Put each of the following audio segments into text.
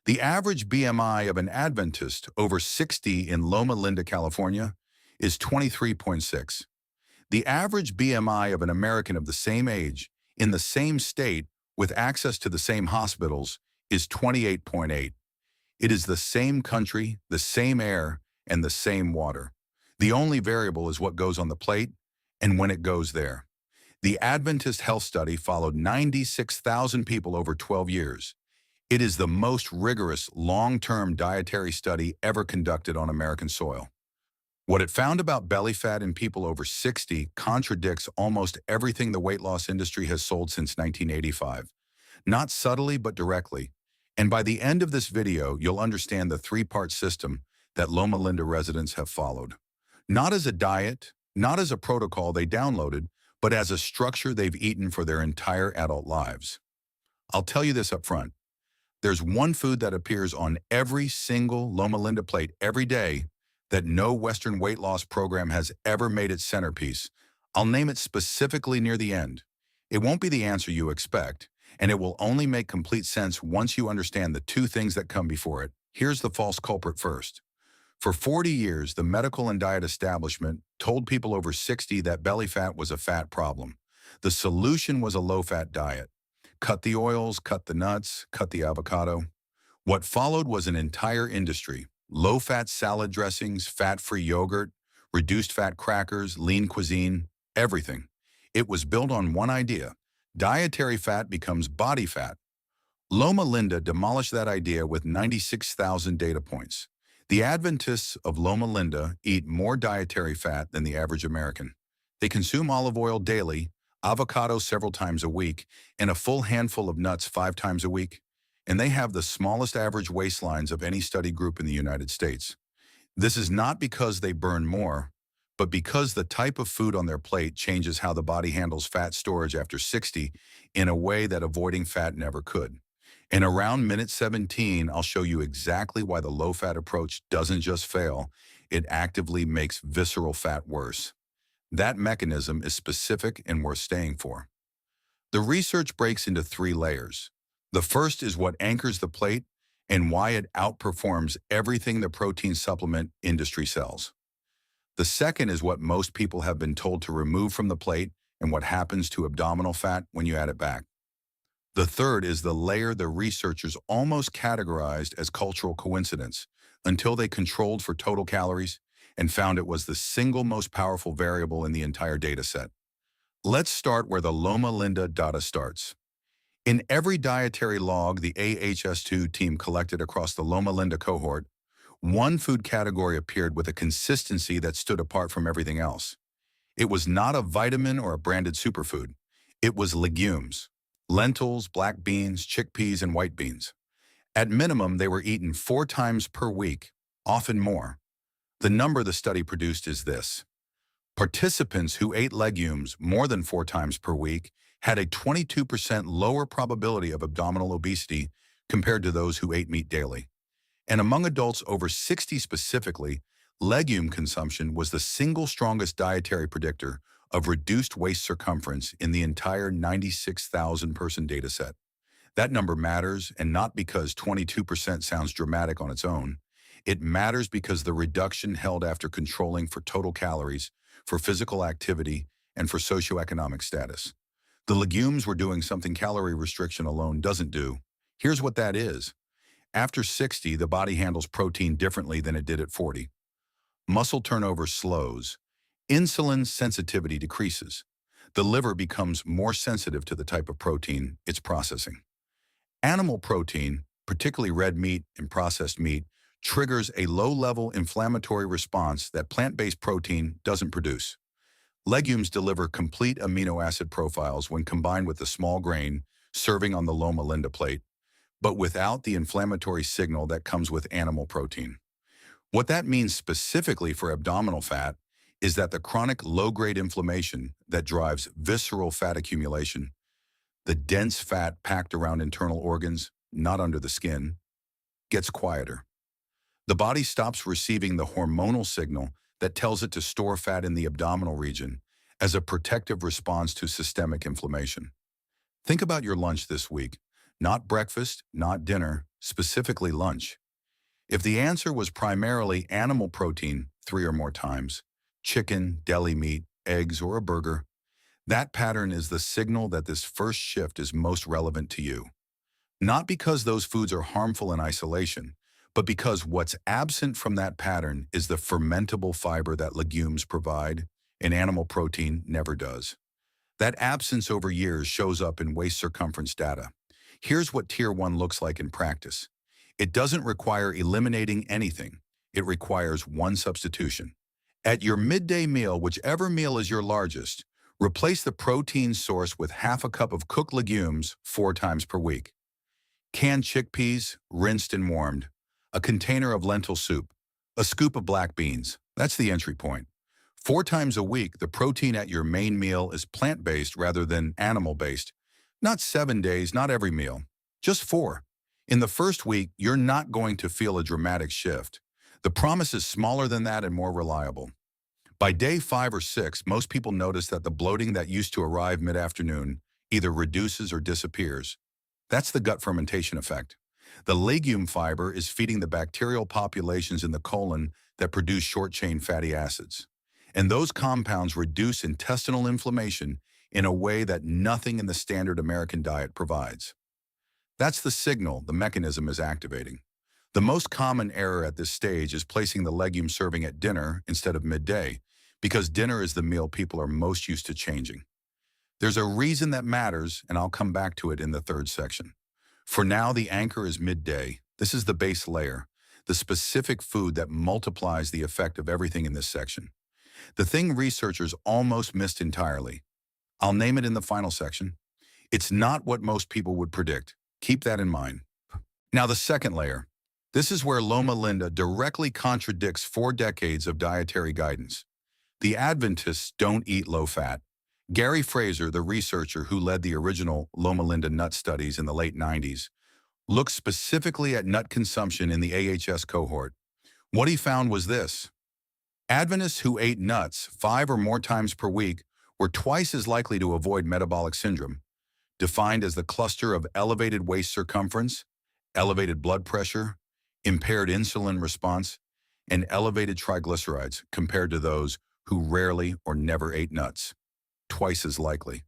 The average BMI of an Adventist over 60 in Loma Linda, California, is 23.6. The average BMI of an American of the same age, in the same state, with access to the same hospitals, is 28.8. It is the same country, the same air, and the same water. The only variable is what goes on the plate and when it goes there. The Adventist Health Study followed 96,000 people over 12 years. It is the most rigorous long-term dietary study ever conducted on American soil. What it found about belly fat in people over 60 contradicts almost everything the weight loss industry has sold since 1985. Not subtly, but directly. And by the end of this video, you'll understand the three-part system that Loma Linda residents have followed. Not as a diet, not as a protocol they downloaded, but as a structure they've eaten for their entire adult lives. I'll tell you this up front. There's one food that appears on every single Loma Linda plate every day that no Western weight loss program has ever made its centerpiece. I'll name it specifically near the end. It won't be the answer you expect, and it will only make complete sense once you understand the two things that come before it. Here's the false culprit first. For 40 years, the medical and diet establishment told people over 60 that belly fat was a fat problem. The solution was a low-fat diet. Cut the oils, cut the nuts, cut the avocado. What followed was an entire industry. Low-fat salad dressings, fat-free yogurt, reduced-fat crackers, lean cuisine, everything. It was built on one idea. Dietary fat becomes body fat. Loma Linda demolished that idea with 96,000 data points. The Adventists of Loma Linda eat more dietary fat than the average American. They consume olive oil daily, avocado several times a week, and a full handful of nuts 5 times a week. And they have the smallest average waistlines of any study group in the United States. This is not because they burn more, but because the type of food on their plate changes how the body handles fat storage after 60 in a way that avoiding fat never could. And around minute 17, I'll show you exactly why the low-fat approach doesn't just fail, it actively makes visceral fat worse. That mechanism is specific and worth staying for. The research breaks into 3 layers. The first is what anchors the plate and why it outperforms everything the protein supplement industry sells. The second is what most people have been told to remove from the plate and what happens to abdominal fat when you add it back. The third is the layer the researchers almost categorized as cultural coincidence until they controlled for total calories and found it was the single most powerful variable in the entire data set. Let's start where the Loma Linda data starts. In every dietary log the AHS2 team collected across the Loma Linda cohort, one food category appeared with a consistency that stood apart from everything else. It was not a vitamin or a branded superfood. It was legumes. Lentils, black beans, chickpeas, and white beans. At minimum, they were eaten 4 times per week, often more. The number the study produced is this. Participants who ate legumes more than 4 times per week had a 22% lower probability of abdominal obesity compared to those who ate meat daily. And among adults over 60 specifically, legume consumption was the single strongest dietary predictor of reduced waist circumference in the entire 96,000-person dataset. That number matters, and not because 22% sounds dramatic on its own. It matters because the reduction held after controlling for total calories, for physical activity, and for socioeconomic status. The legumes were doing something calorie restriction alone doesn't do. Here's what that is. After 60, the body handles protein differently than it did at 40. Muscle turnover slows. Insulin sensitivity decreases. The liver becomes more sensitive to the type of protein it's processing. Animal protein, particularly red meat and processed meat, triggers a low-level inflammatory response that plant-based protein doesn't produce. Legumes deliver complete amino acid profiles when combined with the small grain serving on the Loma Linda plate, but without the inflammatory signal that comes with animal protein. What that means specifically for abdominal fat is that the chronic low-grade inflammation that drives visceral fat accumulation, the dense fat packed around internal organs, not under the skin, gets quieter. The body stops receiving the hormonal signal that tells it to store fat in the abdominal region as a protective response to systemic inflammation. Think about your lunch this week. Not breakfast, not dinner, specifically lunch. If the answer was primarily animal protein 3 or more times, chicken, deli meat, eggs, or a burger, that pattern is the signal that this first shift is most relevant to you. Not because those foods are harmful in isolation, but because what's absent from that pattern is the fermentable fiber that legumes provide and animal protein never does. That absence over years shows up in waist circumference data. Here's what Tier 1 looks like in practice. It doesn't require eliminating anything. It requires one substitution. At your midday meal, whichever meal is your largest, replace the protein source with half a cup of cooked legumes 4 times per week. Canned chickpeas, rinsed and warmed. A container of lentil soup. A scoop of black beans. That's the entry point. 4 times a week, the protein at your main meal is plant-based rather than animal-based. Not 7 days, not every meal. Just 4. In the first week, you're not going to feel a dramatic shift. The promise is smaller than that and more reliable. By day 5 or 6, most people notice that the bloating that used to arrive mid-afternoon either reduces or disappears. That's the gut fermentation effect. The legume fiber is feeding the bacterial populations in the colon that produce short-chain fatty acids. And those compounds reduce intestinal inflammation in a way that nothing in the standard American diet provides. That's the signal the mechanism is activating. The most common error at this stage is placing the legume serving at dinner instead of midday, because dinner is the meal people are most used to changing. There's a reason that matters, and I'll come back to it in the third section. For now, the anchor is midday. This is the base layer, the specific food that multiplies the effect of everything in this section. The thing researchers almost missed entirely. I'll name it in the final section. It's not what most people would predict. Keep that in mind. Now, the second layer. This is where Loma Linda directly contradicts 4 decades of dietary guidance. The Adventists don't eat low-fat. Gary Fraser, the researcher who led the original Loma Linda nut studies in the late 90s, looked specifically at nut consumption in the AHS cohort. What he found was this. Adventists who ate nuts 5 or more times per week were twice as likely to avoid metabolic syndrome, defined as the cluster of elevated waist circumference, elevated blood pressure, impaired insulin response, and elevated triglycerides compared to those who rarely or never ate nuts. Twice as likely.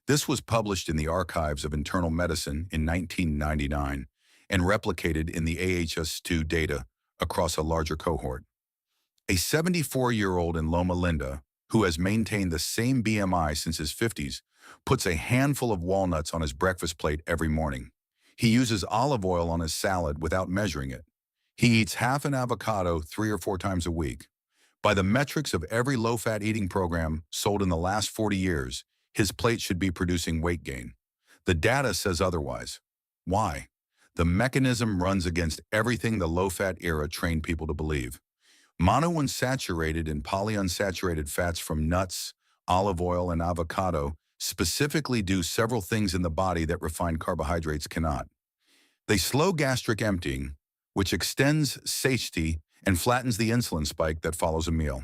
This was published in the Archives of Internal Medicine in 1999 and replicated in the AHS2 data across a larger cohort. A 74-year-old in Loma Linda, who has maintained the same BMI since his 50s, puts a handful of walnuts on his breakfast plate every morning. He uses olive oil on his salad without measuring it. He eats half an avocado 3 or 4 times a week. By the metrics of every low-fat eating program sold in the last 40 years, his plate should be producing weight gain. The data says otherwise. Why? The mechanism runs against everything the low-fat era trained people to believe. Monounsaturated and polyunsaturated fats from nuts, olive oil, and avocado specifically do several things in the body that refined carbohydrates cannot. They slow gastric emptying, which extends satiety and flattens the insulin spike that follows a meal.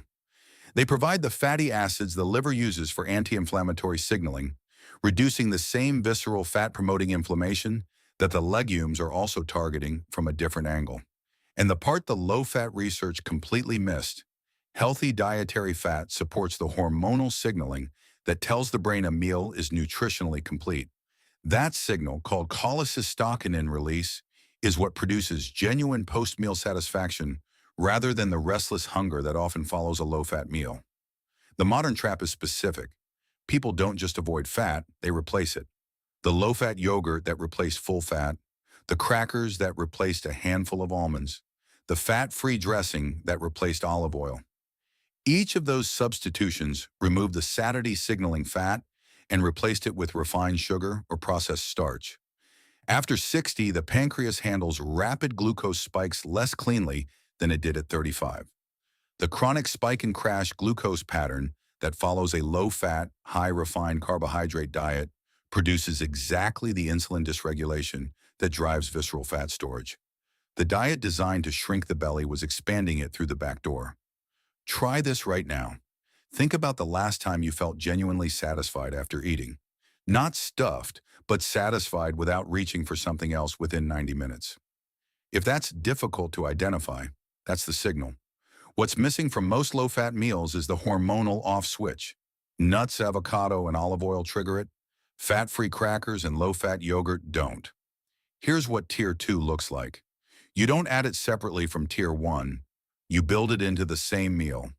They provide the fatty acids the liver uses for anti-inflammatory signaling, reducing the same visceral fat-promoting inflammation that the legumes are also targeting from a different angle. And the part the low-fat research completely missed, healthy dietary fat supports the hormonal signaling that tells the brain a meal is nutritionally complete. That signal, called cholecystokinin release, is what produces genuine post-meal satisfaction rather than the restless hunger that often follows a low-fat meal. The modern trap is specific. People don't just avoid fat, they replace it. The low-fat yogurt that replaced full fat, the crackers that replaced a handful of almonds, the fat-free dressing that replaced olive oil. Each of those substitutions removed the satiety signaling fat and replaced it with refined sugar or processed starch. After 60, the pancreas handles rapid glucose spikes less cleanly than it did at 35. The chronic spike and crash glucose pattern that follows a low-fat, high-refined carbohydrate diet produces exactly the insulin dysregulation that drives visceral fat storage. The diet designed to shrink the belly was expanding it through the back door. Try this right now. Think about the last time you felt genuinely satisfied after eating. Not stuffed, but satisfied without reaching for something else within 90 minutes. If that's difficult to identify, that's the signal. What's missing from most low-fat meals is the hormonal off switch. Nuts, avocado, and olive oil trigger it. Fat-free crackers and low-fat yogurt don't. Here's what Tier 2 looks like. You don't add it separately from Tier 1. You build it into the same meal.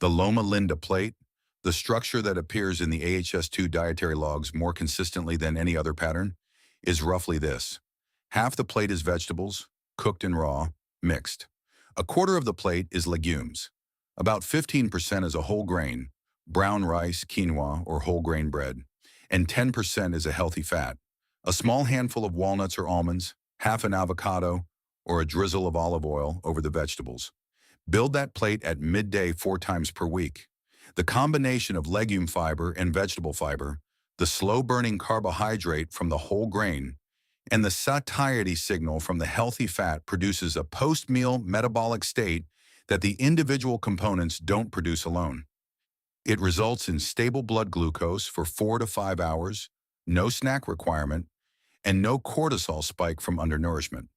The Loma Linda plate, the structure that appears in the AHS2 dietary logs more consistently than any other pattern, is roughly this. Half the plate is vegetables, cooked and raw, mixed. A quarter of the plate is legumes. About 15% is a whole grain, brown rice, quinoa, or whole grain bread, and 10% is a healthy fat. A small handful of walnuts or almonds, half an avocado, or a drizzle of olive oil over the vegetables. Build that plate at midday 4 times per week. The combination of legume fiber and vegetable fiber, the slow-burning carbohydrate from the whole grain, and the satiety signal from the healthy fat produces a post-meal metabolic state that the individual components don't produce alone. It results in stable blood glucose for 4 to 5 hours, no snack requirement, and no cortisol spike from undernourishment.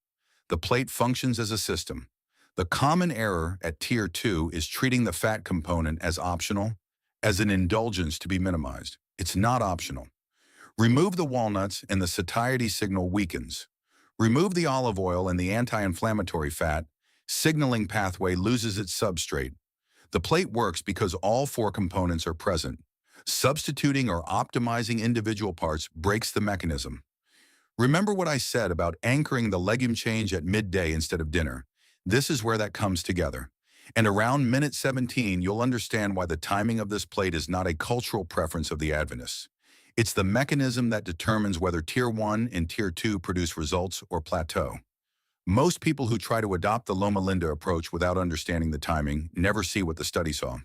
The plate functions as a system. The common error at Tier 2 is treating the fat component as optional, as an indulgence to be minimized. It's not optional. Remove the walnuts and the satiety signal weakens. Remove the olive oil and the anti-inflammatory fat, signaling pathway loses its substrate. The plate works because all 4 components are present. Substituting or optimizing individual parts breaks the mechanism. Remember what I said about anchoring the legume change at midday instead of dinner. This is where that comes together. And around minute 17, you'll understand why the timing of this plate is not a cultural preference of the Adventists. It's the mechanism that determines whether Tier 1 and Tier 2 produce results or plateau. Most people who try to adopt the Loma Linda approach without understanding the timing never see what the study saw.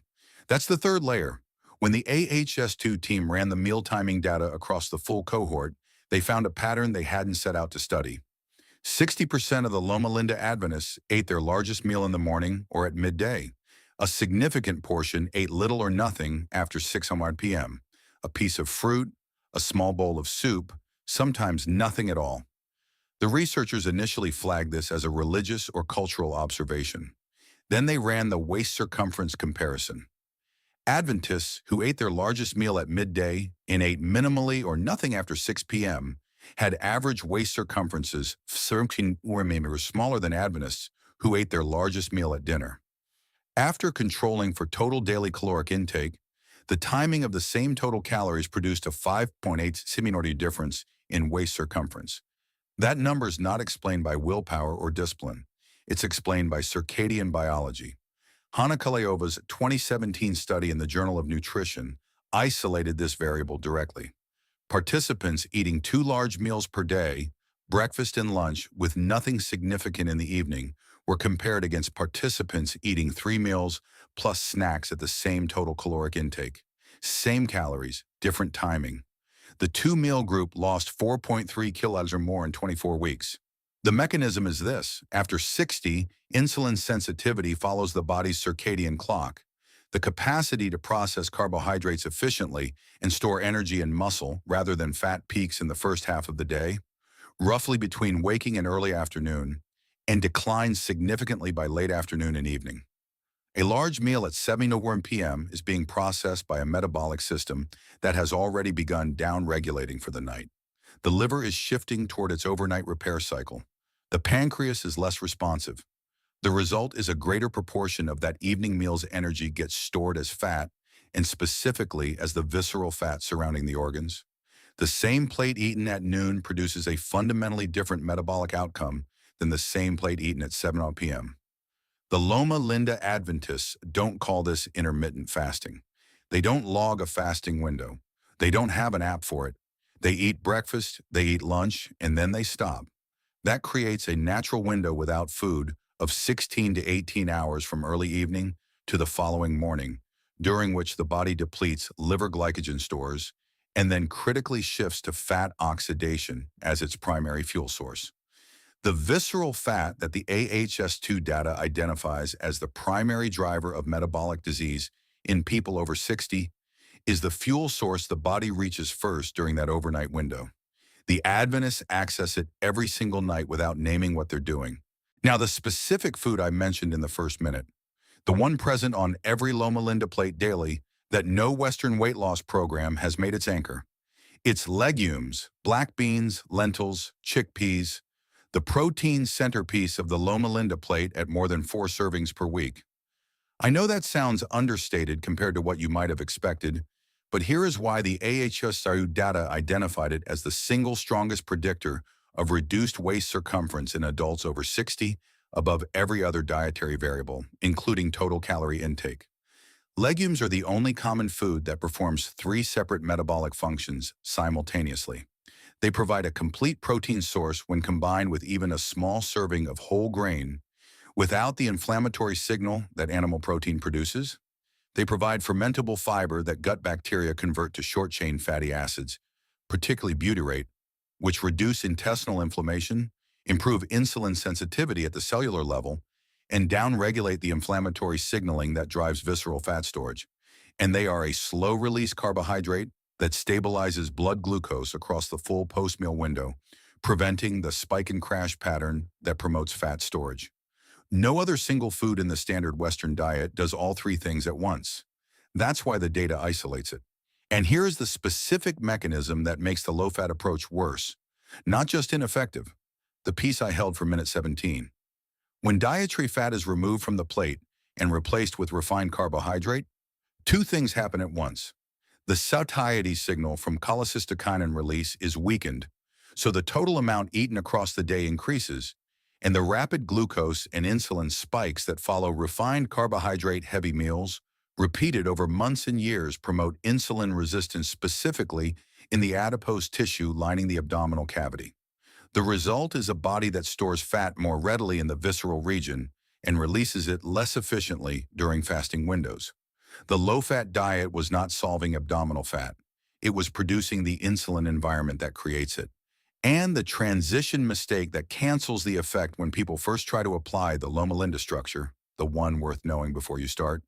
That's the third layer. When the AHS2 team ran the meal timing data across the full cohort, they found a pattern they hadn't set out to study. 60% of the Loma Linda Adventists ate their largest meal in the morning or at midday. A significant portion ate little or nothing after 6 p.m. A piece of fruit, a small bowl of soup, sometimes nothing at all. The researchers initially flagged this as a religious or cultural observation. Then they ran the waist circumference comparison. Adventists who ate their largest meal at midday and ate minimally or nothing after 6 p.m. had average waist circumferences 13 or smaller than Adventists who ate their largest meal at dinner. After controlling for total daily caloric intake, the timing of the same total calories produced a 5.8 similarity difference in waist circumference. That number is not explained by willpower or discipline. It's explained by circadian biology. Hanna Kaleova's 2017 study in the Journal of Nutrition isolated this variable directly. Participants eating 2 large meals per day, breakfast and lunch, with nothing significant in the evening, were compared against participants eating 3 meals plus snacks at the same total caloric intake. Same calories, different timing. The 2-meal group lost 4.3 kilos or more in 24 weeks. The mechanism is this. After 60, insulin sensitivity follows the body's circadian clock. The capacity to process carbohydrates efficiently and store energy in muscle rather than fat peaks in the first half of the day, roughly between waking and early afternoon, and declines significantly by late afternoon and evening. A large meal at 7 p.m. is being processed by a metabolic system that has already begun down-regulating for the night. The liver is shifting toward its overnight repair cycle. The pancreas is less responsive. The result is a greater proportion of that evening meal's energy gets stored as fat, and specifically as the visceral fat surrounding the organs. The same plate eaten at noon produces a fundamentally different metabolic outcome than the same plate eaten at 7 p.m. The Loma Linda Adventists don't call this intermittent fasting. They don't log a fasting window. They don't have an app for it. They eat breakfast, they eat lunch, and then they stop. That creates a natural window without food of 16 to 18 hours from early evening to the following morning, during which the body depletes liver glycogen stores and then critically shifts to fat oxidation as its primary fuel source. The visceral fat that the AHS2 data identifies as the primary driver of metabolic disease in people over 60 is the fuel source the body reaches first during that overnight window. The Adventists access it every single night without naming what they're doing. Now, the specific food I mentioned in the first minute, the one present on every Loma Linda plate daily that no Western weight loss program has made its anchor. It's legumes, black beans, lentils, chickpeas, the protein centerpiece of the Loma Linda plate at more than 4 servings per week. I know that sounds understated compared to what you might have expected, but here is why the AHSRU data identified it as the single strongest predictor of reduced waist circumference in adults over 60 above every other dietary variable, including total calorie intake. Legumes are the only common food that performs 3 separate metabolic functions simultaneously. They provide a complete protein source when combined with even a small serving of whole grain without the inflammatory signal that animal protein produces. They provide fermentable fiber that gut bacteria convert to short-chain fatty acids, particularly butyrate, which reduce intestinal inflammation, improve insulin sensitivity at the cellular level, and downregulate the inflammatory signaling that drives visceral fat storage. And they are a slow-release carbohydrate that stabilizes blood glucose across the full post-meal window, preventing the spike and crash pattern that promotes fat storage. No other single food in the standard Western diet does all 3 things at once. That's why the data isolates it. And here is the specific mechanism that makes the low-fat approach worse, not just ineffective. The piece I held for minute 17. When dietary fat is removed from the plate and replaced with refined carbohydrate, 2 things happen at once. The satiety signal from cholecystokinin release is weakened, so the total amount eaten across the day increases, and the rapid glucose and insulin spikes that follow refined carbohydrate-heavy meals, repeated over months and years, promote insulin resistance specifically in the adipose tissue lining the abdominal cavity. The result is a body that stores fat more readily in the visceral region and releases it less efficiently during fasting windows. The low-fat diet was not solving abdominal fat. It was producing the insulin environment that creates it. And the transition mistake that cancels the effect when people first try to apply the Loma Linda structure, the one worth knowing before you start,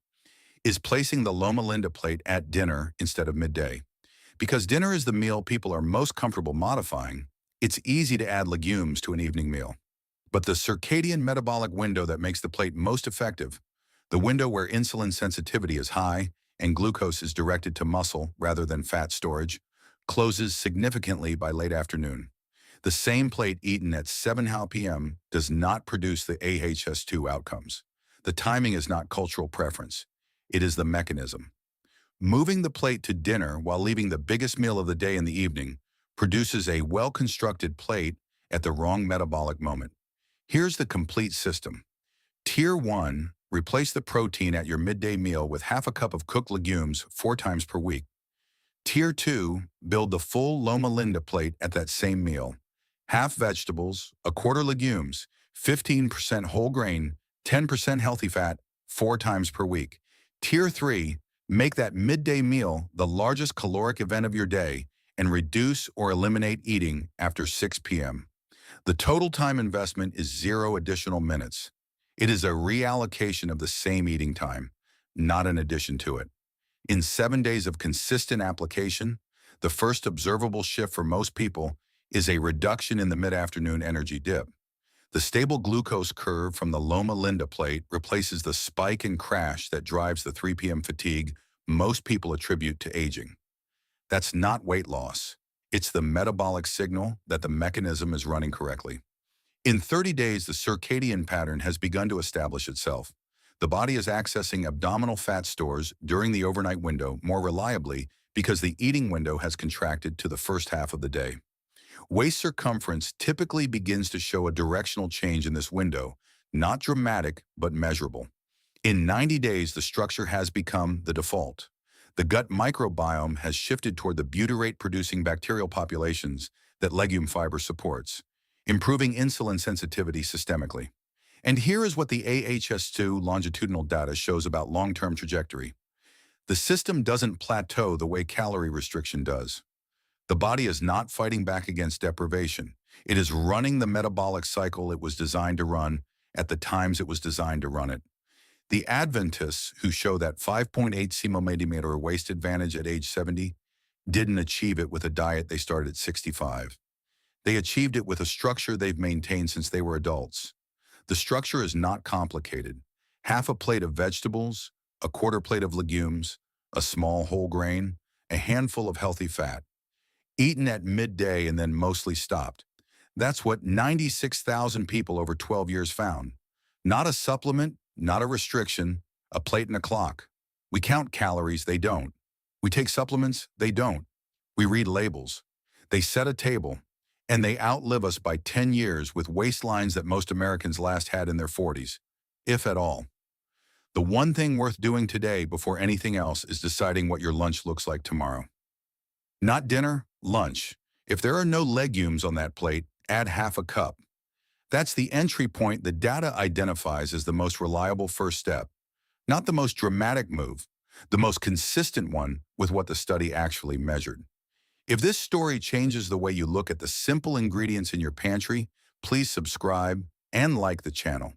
is placing the Loma Linda plate at dinner instead of midday. Because dinner is the meal people are most comfortable modifying, it's easy to add legumes to an evening meal. But the circadian metabolic window that makes the plate most effective, the window where insulin sensitivity is high and glucose is directed to muscle rather than fat storage, closes significantly by late afternoon. The same plate eaten at 7 p.m. does not produce the AHS2 outcomes. The timing is not cultural preference. It is the mechanism. Moving the plate to dinner while leaving the biggest meal of the day in the evening produces a well-constructed plate at the wrong metabolic moment. Here's the complete system. Tier 1, replace the protein at your midday meal with half a cup of cooked legumes 4 times per week. Tier 2, build the full Loma Linda plate at that same meal. Half vegetables, a quarter legumes, 15% whole grain, 10% healthy fat, 4 times per week. Tier 3, make that midday meal the largest caloric event of your day and reduce or eliminate eating after 6 p.m. The total time investment is 0 additional minutes. It is a reallocation of the same eating time, not an addition to it. In 7 days of consistent application, the first observable shift for most people is a reduction in the mid-afternoon energy dip. The stable glucose curve from the Loma Linda plate replaces the spike and crash that drives the 3 p.m. fatigue most people attribute to aging. That's not weight loss. It's the metabolic signal that the mechanism is running correctly. In 30 days, the circadian pattern has begun to establish itself. The body is accessing abdominal fat stores during the overnight window more reliably because the eating window has contracted to the first half of the day. Waist circumference typically begins to show a directional change in this window, not dramatic but measurable. In 90 days, the structure has become the default. The gut microbiome has shifted toward the butyrate-producing bacterial populations that legume fiber supports, improving insulin sensitivity systemically. And here is what the AHS2 longitudinal data shows about long-term trajectory. The system doesn't plateau the way calorie restriction does. The body is not fighting back against deprivation. It is running the metabolic cycle it was designed to run at the times it was designed to run it. The Adventists, who show that 5.8 cm waist advantage at age 70, didn't achieve it with a diet they started at 65. They achieved it with a structure they've maintained since they were adults. The structure is not complicated. Half a plate of vegetables, a quarter plate of legumes, a small whole grain, a handful of healthy fat, eaten at midday and then mostly stopped. That's what 96,000 people over 12 years found. Not a supplement, not a restriction, a plate and a clock. We count calories, they don't. We take supplements, they don't. We read labels. They set a table, and they outlive us by 10 years with waistlines that most Americans last had in their 40s, if at all. The one thing worth doing today before anything else is deciding what your lunch looks like tomorrow. Not dinner, lunch. If there are no legumes on that plate, add half a cup. That's the entry point the data identifies as the most reliable first step. Not the most dramatic move, the most consistent one with what the study actually measured. If this story changes the way you look at the simple ingredients in your pantry, please subscribe and like the channel.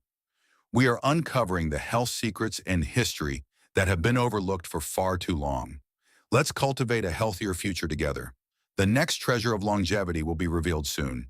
We are uncovering the health secrets and history that have been overlooked for far too long. Let's cultivate a healthier future together. The next treasure of longevity will be revealed soon.